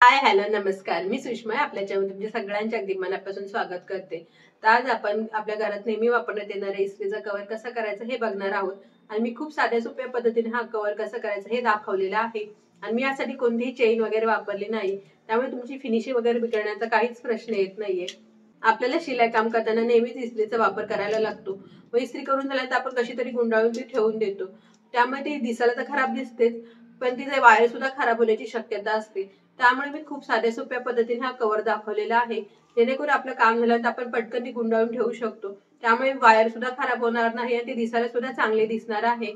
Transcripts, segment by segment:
Hi hello नमस्कार, मी सुषमा आपल्या चॅनलवर तुमच्या सगळ्यांचे अगदी मनापासून स्वागत करते। तर आज आपण आपल्या घरात नेहमी वापरण्यात येणारे इस्त्रीचा कव्हर कसं करायचं हे बघणार आहोत। आणि मी खूप साध्या सोप्या पद्धतीने हा कव्हर कसं करायचं हे दाखवलेलं आहे। आणि मी यासाठी कोणतीही चेन वगैरे वापरली नाही, त्यामुळे तुमची फिनिशिंग वगैरे बिघडण्याचा काहीच प्रश्न येत नाहीये। आपल्याला शिलाई काम करताना नेहमीच इस्त्रीचा वापर करायला लागतो व इस्त्री करून झाल्यानंतर आपण कशी तरी गुंडाळून ती ठेवून देतो, त्यामुळे ती दिसायला तर खराब दिसतेच, पण तिचे वायर सुद्धा खराब होण्याची शक्यता असते। त्यामुळे मी खूप साध्या सोप्या पद्धतीने हा कव्हर दाखवलेला आहे, जेणेकरून आपलं काम झालं तर आपण पटकन ती गुंडाळून ठेवू शकतो। त्यामुळे वायर सुद्धा खराब होणार नाही आणि ते दिसायला सुद्धा चांगले दिसणार आहे।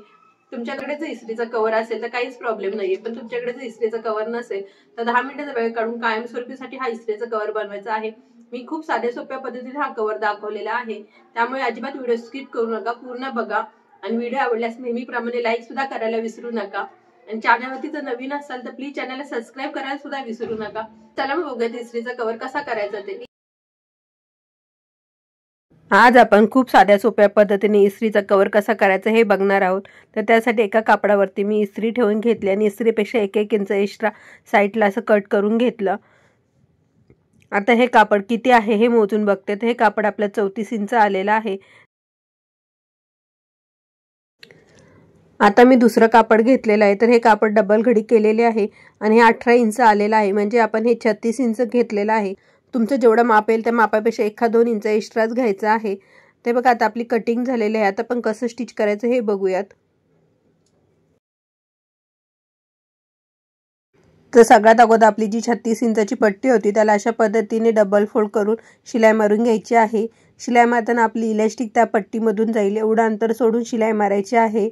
तुमच्याकडे जर इस्त्रीचा कव्हर असेल तर काहीच प्रॉब्लेम नाहीये, पण तुमच्याकडे जर इस्त्रीचा कव्हर नसेल तर 10 मिनिटाचा वेळ काढून कायमस्वरूपीसाठी हा इस्त्रीचा कव्हर बनवायचा आहे। मी खूप साध्या सोप्या पद्धतीने हा कव्हर दाखवलेला आहे, त्यामुळे अजिबात व्हिडिओ स्किप करू नका, पूर्ण बघा। आणि व्हिडिओ आवडल्यास नेहमीप्रमाणे लाईक सुद्धा करायला विसरू नका। आणि चॅनलवरती जर नवीन असाल तर प्लीज चॅनलला सबस्क्राईब करायला सुद्धा विसरू नका। चला मग बघूया इस्त्रीचा कव्हर कसा करायचा ते। आज आपण खूप साध्या सोप्या पद्धतीने इस्त्रीचा कव्हर कसा करायचा हे बघणार आहोत। तर त्यासाठी एका कापडावरती मी इस्त्री ठेवून घेतली आणि इस्त्रीपेक्षा 1-1 इंच एक्स्ट्रा साईडला असं कट करून घेतलं। आता हे कापड किती आहे हे मोजून बघते, तर हे कापड आपलं 34 इंच आलेलं आहे। आता मी दुसरं कापड घेतलेलं आहे, तर हे कापड डबल घडी केलेले आहे आणि हे 18 इंच आलेलं आहे, म्हणजे आपण हे 36 इंच घेतलेलं आहे। तुमचं जेवढं माप येईल त्या मापापेक्षा 1-2 इंच एक्स्ट्राच घ्यायचं आहे। ते बघा आता आपली कटिंग झालेली आहे। आता आपण कसं स्टिच करायचं हे बघूयात। तर सगळ्यात अगोदर आपली जी 36 इंचाची पट्टी होती त्याला अशा पद्धतीने डबल फोल्ड करून शिलाई मारून घ्यायची आहे। शिलाई मारताना आपली इलास्टिक त्या पट्टीमधून जाईल एवढं अंतर सोडून शिलाई मारायची आहे।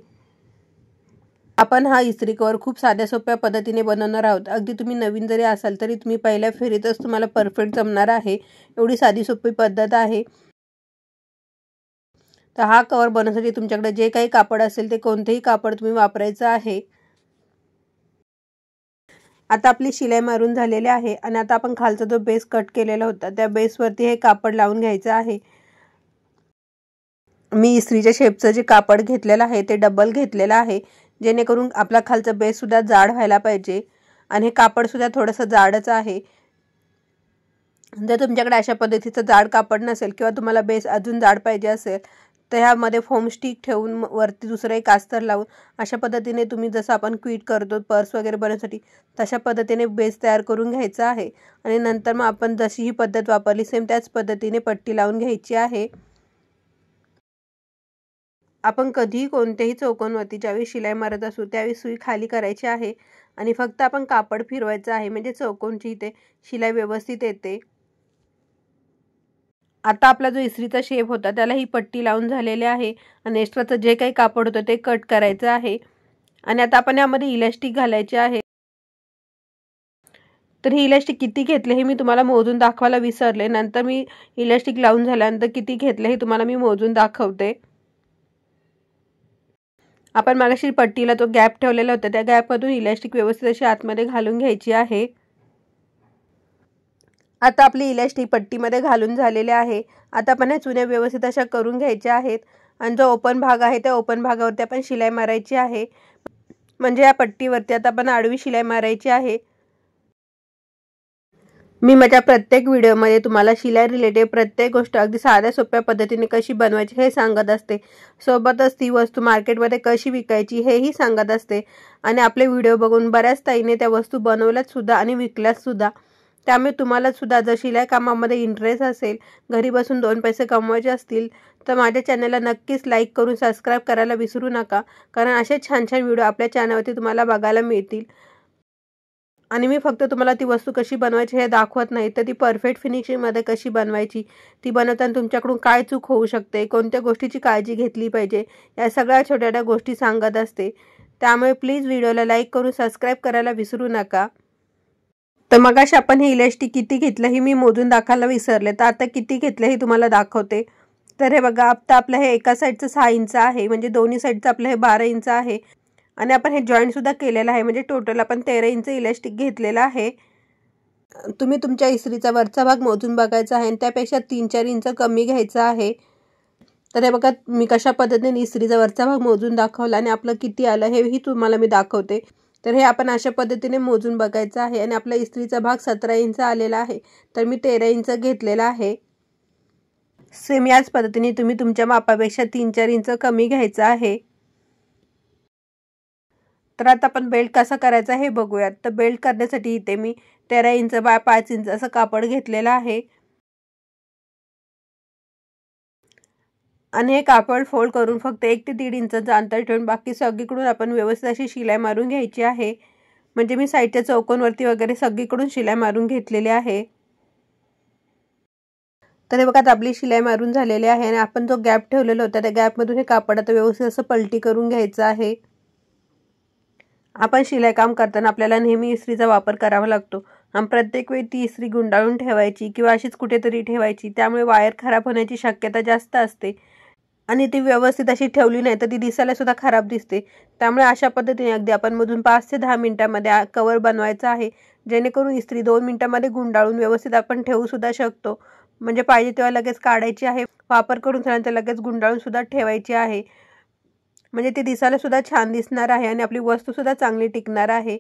आपण हा इस्त्री कव्हर खूप साध्या सोप्या पद्धतीने बनवणार आहोत। अगदी तुम्ही नवीन जरी असाल तरी तुम्ही पहिल्या फेरीतच तुम्हाला परफेक्ट जमणार आहे, एवढी साधी सोपी पद्धत आहे। तर हा कव्हर बनवण्यासाठी तुमच्याकडे जे काही कापड असेल ते कोणतेही कापड तुम्ही वापरायचं आहे। आता आपली शिलाई मारून झालेली आहे आणि आता आपण खालचा जो बेस कट केलेला होता त्या बेसवरती हे कापड लावून घ्यायचं आहे। मी इस्त्रीच्या शेपचं जे कापड घेतलेलं आहे ते डबल घेतलेलं आहे, जेणेकरून आपला खालचा बेस सुद्धा जाड व्हायला पाहिजे आणि हे कापड सुद्धा थोडंसं जाडच आहे। जर तुमच्याकडे अशा पद्धतीचं जाड कापड नसेल किंवा तुम्हाला बेस अजून जाड पाहिजे असेल तर ह्यामध्ये फोम स्टिक ठेवून वरती दुसरं एक अस्तर लावून अशा पद्धतीने तुम्ही जसं आपण क्विट करतो पर्स वगैरे बनवण्यासाठी तशा पद्धतीने बेस तयार करून घ्यायचा आहे। आणि नंतर मग आपण जशी ही पद्धत वापरली सेम त्याच पद्धतीने पट्टी लावून घ्यायची आहे। आपण कधीही कोणत्याही चौकोनवरती ज्यावेळी शिलाई मारत असू त्यावेळी सुई खाली करायची आहे आणि फक्त आपण कापड फिरवायचं आहे, म्हणजे चौकोनची इथे शिलाई व्यवस्थित येते। आता आपला जो इस्त्रीचा शेप होता त्याला ही पट्टी लावून झालेली आहे आणि एक्स्ट्राचं जे काही कापड होतं ते कट करायचं आहे। आणि आता आपण यामध्ये इलास्टिक घालायचे आहे। तर ही इलास्टिक किती घेतले हे मी तुम्हाला मोजून दाखवायला विसरले, नंतर मी इलास्टिक लावून झाल्यानंतर किती घेतले हे तुम्हाला मी मोजून दाखवते। आपण मागाशी पट्टीला तो गॅप ठेवलेला होता त्या गॅपमधून इलास्टिक व्यवस्थित अशी आतमध्ये घालून घ्यायची आहे। आता आपली इलास्टिक पट्टीमध्ये घालून झालेले आहे। आता आपण ह्या चुन्या व्यवस्थित अशा करून घ्यायच्या आहेत आणि जो ओपन भाग आहे त्या ओपन भागावरती आपण शिलाई मारायची आहे, म्हणजे या पट्टीवरती आता आपण आडवी शिलाई मारायची आहे। मी माझ्या प्रत्येक व्हिडिओमध्ये तुम्हाला शिलाई रिलेटेड प्रत्येक गोष्ट अगदी साध्या सोप्या पद्धतीने कशी बनवायची हे सांगत असते, सोबतच ती वस्तू मार्केटमध्ये कशी विकायची हेही सांगत असते। आणि आपले व्हिडिओ बघून बऱ्याच ताईने त्या वस्तू बनवल्यात सुद्धा आणि विकल्यात सुद्धा। त्यामुळे तुम्हाला सुद्धा जर शिलाई कामामध्ये इंटरेस्ट असेल, घरी बसून 2 पैसे कमवायचे असतील तर माझ्या चॅनलला नक्कीच लाईक करून सबस्क्राईब करायला विसरू नका, कारण असे छान छान व्हिडिओ आपल्या चॅनलवरती तुम्हाला बघायला मिळतील। आणि मी फक्त तुम्हाला ती वस्तू कशी बनवायची हे दाखवत नाही, तर ती परफेक्ट फिनिशिंगमध्ये कशी बनवायची, ती बनवताना तुमच्याकडून काय चूक होऊ शकते, कोणत्या गोष्टीची काळजी घेतली पाहिजे, या सगळ्या छोट्या छोट्या गोष्टी सांगत असते। त्यामुळे प्लीज व्हिडिओला लाईक करून सबस्क्राईब करायला विसरू नका। तर मगाशी आपण हे इलास्टिक किती घेतलं हे मी मोजून दाखवायला विसरले, तर आता किती घेतलं हे तुम्हाला दाखवते। तर हे बघा, आता आपलं हे एका साईडचं 6 इंच आहे, म्हणजे दोन्ही साईडचं आपलं हे 12 इंच आहे आणि आपण हे जॉईंट सुद्धा केलेलं आहे, म्हणजे टोटल आपण 13 इंच इलास्टिक घेतलेला आहे। तुम्ही तुमच्या इस्त्रीचा वरचा भाग मोजून बघायचा आहे आणि त्यापेक्षा 3-4 इंच कमी घ्यायचा आहे। तर हे बघा, मी कशा पद्धतीने इस्त्रीचा वरचा भाग मोजून दाखवला आणि आपलं किती आलं हेही तुम्हाला मी दाखवते। तर हे आपण अशा पद्धतीने मोजून बघायचं आहे. आणि आपला इस्त्रीचा भाग 17 इंच आलेला आहे, तर मी 13 इंच घेतलेला आहे. सेम याच पद्धतीने तुम्ही तुमच्या मापापेक्षा 3-4 इंच कमी घ्यायचं आहे. तर आता आपण बेल्ट कसा करायचा हे बघूयात. तर बेल्ट करण्यासाठी इथे मी 13 इंच बाय 5 इंच असं कापड घेतलेलं आहे. आणि हे कापड फोल्ड करून फक्त 1 ते 1.5 इंचाचं अंतर ठेवून बाकी सगळीकडून आपण व्यवस्थित अशी शिलाई मारून घ्यायची आहे. म्हणजे मी साईडच्या चौकोनवरती वगैरे सगळीकडून शिलाई मारून घेतलेली आहे. तर हे बघा आता आपली शिलाई मारून झालेली आहे. आणि आपण जो गॅप ठेवलेला होता त्या गॅपमधून हे कापड आता व्यवस्थित असं पलटी करून घ्यायचं आहे. आपण शिलाई काम करताना आपल्याला नेहमी इस्त्रीचा वापर करावा लागतो. आणि प्रत्येक वेळी ती इस्त्री गुंडाळून ठेवायची किंवा अशीच कुठेतरी ठेवायची, त्यामुळे वायर खराब होण्याची शक्यता जास्त असते. आणि ती व्यवस्थित अशी ठेवली नाही तर ती दिसायला सुद्धा खराब दिसते. त्यामुळे अशा पद्धतीने अगदी आपण मधून 5 ते 10 मिनिटांमध्ये कवर बनवायचा आहे, जेणेकरून इस्त्री 2 मिनिटांमध्ये गुंडाळून व्यवस्थित आपण ठेवू सुद्धा शकतो. म्हणजे पाहिजे तेव्हा लगेच काढायची आहे, वापर करून झाल्यानंतर लगेच गुंडाळून सुद्धा ठेवायची आहे. म्हणजे ती दिसायला सुद्धा छान दिसणार आहे आणि आपली वस्तू सुद्धा चांगली टिकणार आहे.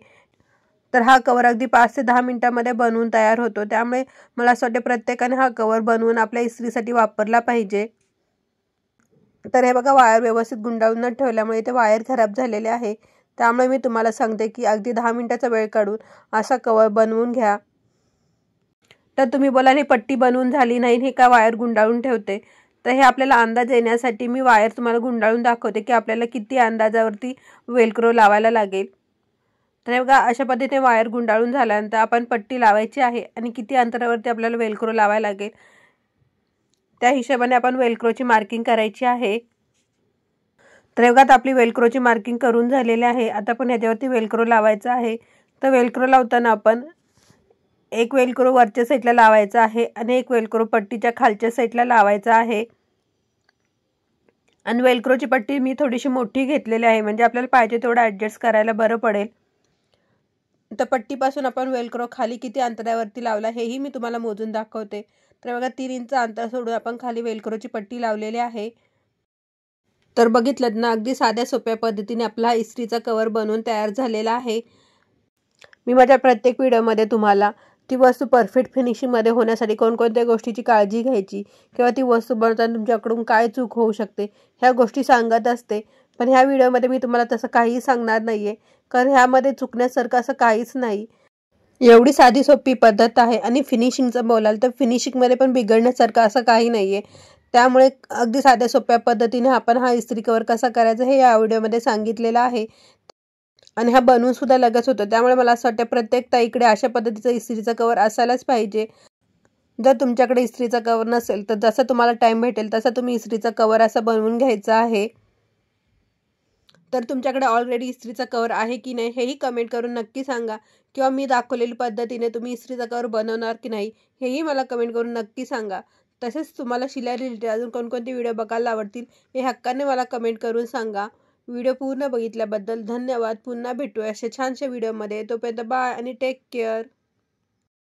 तर हा कवर अगदी 5 ते 10 मिनिटांमध्ये बनवून तयार होतो. त्यामुळे मला असं वाटतं प्रत्येकाने हा कवर बनवून आपल्या इस्त्रीसाठी वापरला पाहिजे. तर हे बघा, वायर व्यवस्थित गुंडाळून न ठेवल्यामुळे ते वायर खराब झालेले आहे. त्यामुळे मी तुम्हाला सांगते की अगदी 10 मिनिटाचा वेळ काढून असा कवर बनवून घ्या. तर तुम्ही बोलाल ही पट्टी बनवून झाली नाही, हे का वायर गुंडाळून ठेवते. तर हे आपल्याला अंदाज येण्यासाठी मी वायर तुम्हाला गुंडाळून दाखवते की आपल्याला किती अंदाजावरती वेलक्रो लावायला लागेल. तर हे बघा, अशा पद्धतीने वायर गुंडाळून झाल्यानंतर आपण पट्टी लावायची आहे आणि किती अंतरावरती आपल्याला वेलक्रो लावायला लागेल त्या हिशोबाने आपण वेलक्रोची मार्किंग करायची आहे. तर बघा, आता आपली वेलक्रोची मार्किंग करून झालेली आहे. आता आपण ह्याच्यावरती वेलक्रो लावायचं आहे. तर वेलक्रो लावताना आपण एक वेलक्रो वरच्या साईडला लावायचा आहे आणि एक वेलक्रो पट्टीच्या खालच्या साईडला लावायचा आहे. आणि वेलक्रोची पट्टी मी थोडीशी मोठी घेतलेली आहे, म्हणजे आपल्याला पाहिजे तेवढं ॲडजस्ट करायला बरं पडेल. तर पट्टीपासून आपण वेलक्रो खाली किती अंतरावरती लावला हेही मी तुम्हाला मोजून दाखवते. तर बघा, 3 इंच अंतर सोडून आपण खाली वेलक्रोची पट्टी लावलेली आहे. तर बघितलं ना, अगदी साध्या सोप्या पद्धतीने आपला इस्त्रीचा कवर बनवून तयार झालेला आहे. मी माझ्या प्रत्येक व्हिडिओमध्ये तुम्हाला ती वस्तू परफेक्ट फिनिशिंगमध्ये होण्यासाठी कोणकोणत्या गोष्टीची काळजी घ्यायची किंवा ती वस्तू बनवताना तुमच्याकडून काय चूक होऊ शकते ह्या गोष्टी सांगत असते. पण ह्या व्हिडिओमध्ये मी तुम्हाला तसं काहीही सांगणार नाही आहे, कारण ह्यामध्ये चुकण्यासारखं असं काहीच नाही. एवढी साधी सोपी पद्धत आहे. आणि फिनिशिंगचं बोलाल तर फिनिशिंगमध्ये पण बिघडण्यासारखं असं काही नाही आहे. त्यामुळे अगदी साध्या सोप्या पद्धतीने आपण हा इस्त्री कवर कसा करायचा हे या व्हिडिओमध्ये सांगितलेलं आहे. आणि हा बनवून सुद्धा लगेच होतो. त्यामुळे मला असं वाटतं प्रत्येक ताईकडे अशा पद्धतीचं इस्त्रीचं कवर असायलाच पाहिजे. जर तुमच्याकडे इस्त्रीचा कवर नसेल तर जसं तुम्हाला टाईम भेटेल तसं तुम्ही इस्त्रीचा कवर असा बनवून घ्यायचा आहे. तर तुमच्याकडे ऑलरेडी इस्त्रीचा कवर आहे की नाही हेही कमेंट करून नक्की सांगा. किंवा मी दाखवलेली पद्धतीने तुम्ही इस्त्रीचा कवर बनवणार की नाही हेही मला कमेंट करून नक्की सांगा. तसेच तुम्हाला शिलाई रिलेटेड अजून कोणकोणते व्हिडिओ बघायला आवडतील हे हक्काने मला कमेंट करून सांगा. व्हिडिओ पूर्ण बघितल्याबद्दल धन्यवाद. पुन्हा भेटूया अशा छानशा व्हिडिओमध्ये. तोपर्यंत बाय आणि टेक केअर.